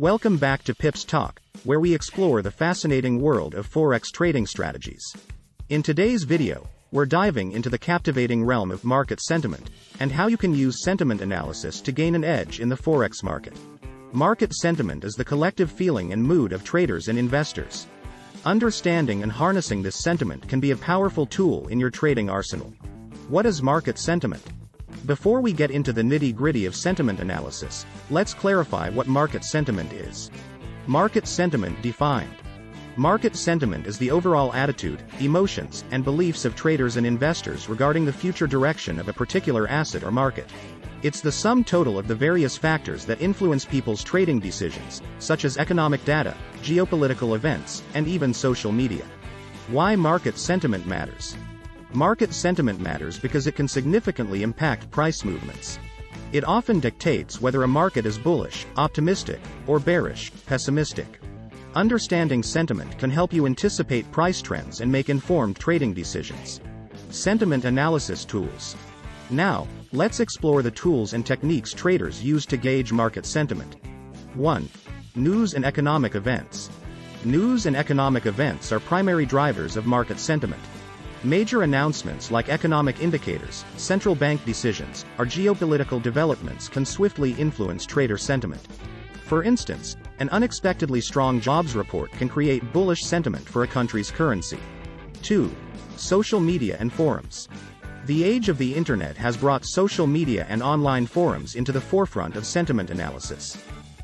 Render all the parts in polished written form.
Welcome back to PipsTalk, where we explore the fascinating world of Forex trading strategies. In today's video, we're diving into the captivating realm of market sentiment, and how you can use sentiment analysis to gain an edge in the Forex market. Market sentiment is the collective feeling and mood of traders and investors. Understanding and harnessing this sentiment can be a powerful tool in your trading arsenal. What is market sentiment? Before we get into the nitty-gritty of sentiment analysis, let's clarify what market sentiment is. Market sentiment defined. Market sentiment is the overall attitude, emotions, and beliefs of traders and investors regarding the future direction of a particular asset or market. It's the sum total of the various factors that influence people's trading decisions, such as economic data, geopolitical events, and even social media. Why market sentiment matters? Market sentiment matters because it can significantly impact price movements. It often dictates whether a market is bullish, optimistic, or bearish, pessimistic. Understanding sentiment can help you anticipate price trends and make informed trading decisions. Sentiment analysis tools. Now, let's explore the tools and techniques traders use to gauge market sentiment. 1. News and economic events. News and economic events are primary drivers of market sentiment. Major announcements like economic indicators, central bank decisions, or geopolitical developments can swiftly influence trader sentiment. For instance, an unexpectedly strong jobs report can create bullish sentiment for a country's currency. 2. Social media and forums. The age of the internet has brought social media and online forums into the forefront of sentiment analysis.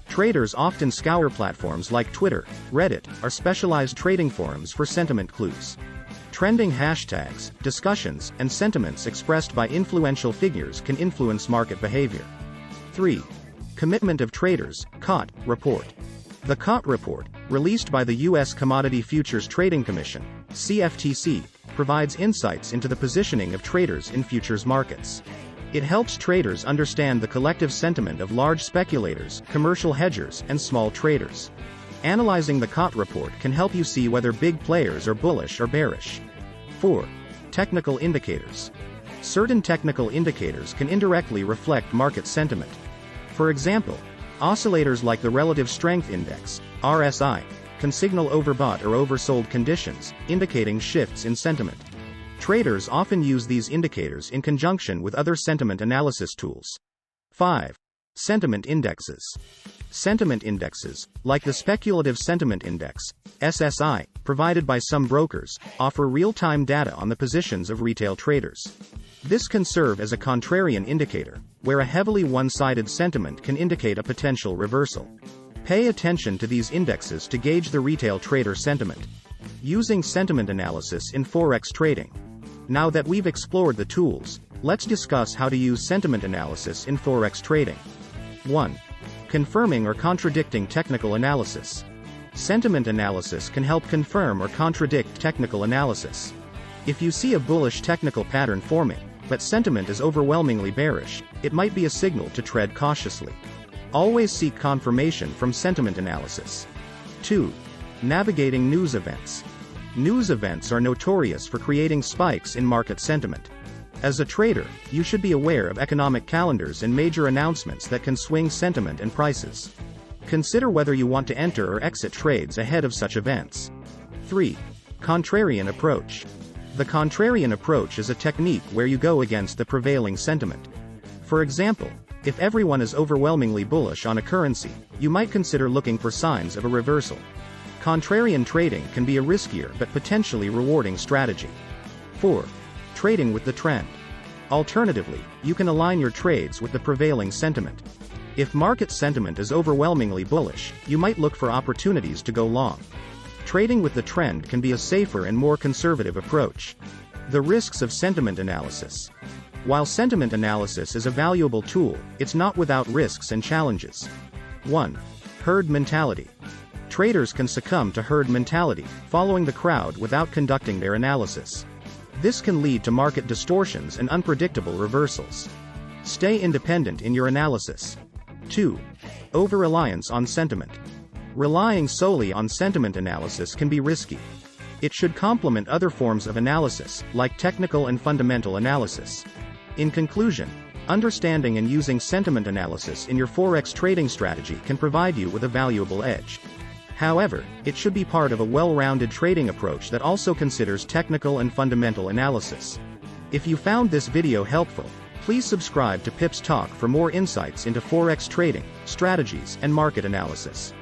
Traders often scour platforms like Twitter, Reddit, or specialized trading forums for sentiment clues. Trending hashtags, discussions, and sentiments expressed by influential figures can influence market behavior. 3. Commitment of Traders, COT, Report. The COT report, released by the U.S. Commodity Futures Trading Commission, CFTC, provides insights into the positioning of traders in futures markets. It helps traders understand the collective sentiment of large speculators, commercial hedgers, and small traders. Analyzing the COT report can help you see whether big players are bullish or bearish. 4. Technical indicators. Certain technical indicators can indirectly reflect market sentiment. For example, oscillators like the Relative Strength Index, RSI, can signal overbought or oversold conditions, indicating shifts in sentiment. Traders often use these indicators in conjunction with other sentiment analysis tools. 5. Sentiment indexes. Sentiment indexes, like the Speculative Sentiment Index, SSI, provided by some brokers, offer real-time data on the positions of retail traders. This can serve as a contrarian indicator, where a heavily one-sided sentiment can indicate a potential reversal. Pay attention to these indexes to gauge the retail trader sentiment. Using sentiment analysis in Forex trading. Now that we've explored the tools, let's discuss how to use sentiment analysis in Forex trading. 1. Confirming or contradicting technical analysis. Sentiment analysis can help confirm or contradict technical analysis. If you see a bullish technical pattern forming, but sentiment is overwhelmingly bearish, it might be a signal to tread cautiously. Always seek confirmation from sentiment analysis. 2. Navigating news events. News events are notorious for creating spikes in market sentiment. As a trader, you should be aware of economic calendars and major announcements that can swing sentiment and prices. Consider whether you want to enter or exit trades ahead of such events. 3. Contrarian approach. The contrarian approach is a technique where you go against the prevailing sentiment. For example, if everyone is overwhelmingly bullish on a currency, you might consider looking for signs of a reversal. Contrarian trading can be a riskier but potentially rewarding strategy. 4. Trading with the trend. Alternatively, you can align your trades with the prevailing sentiment. If market sentiment is overwhelmingly bullish, you might look for opportunities to go long. Trading with the trend can be a safer and more conservative approach. The risks of sentiment analysis. While sentiment analysis is a valuable tool, it's not without risks and challenges. 1. Herd mentality. Traders can succumb to herd mentality, following the crowd without conducting their analysis. This can lead to market distortions and unpredictable reversals. Stay independent in your analysis. 2. Over-reliance on sentiment. Relying solely on sentiment analysis can be risky. It should complement other forms of analysis, like technical and fundamental analysis. In conclusion, Understanding and using sentiment analysis in your Forex trading strategy can provide you with a valuable edge. However, it should be part of a well-rounded trading approach that also considers technical and fundamental analysis. If you found this video helpful, please subscribe to PipsTalk for more insights into Forex trading, strategies, and market analysis.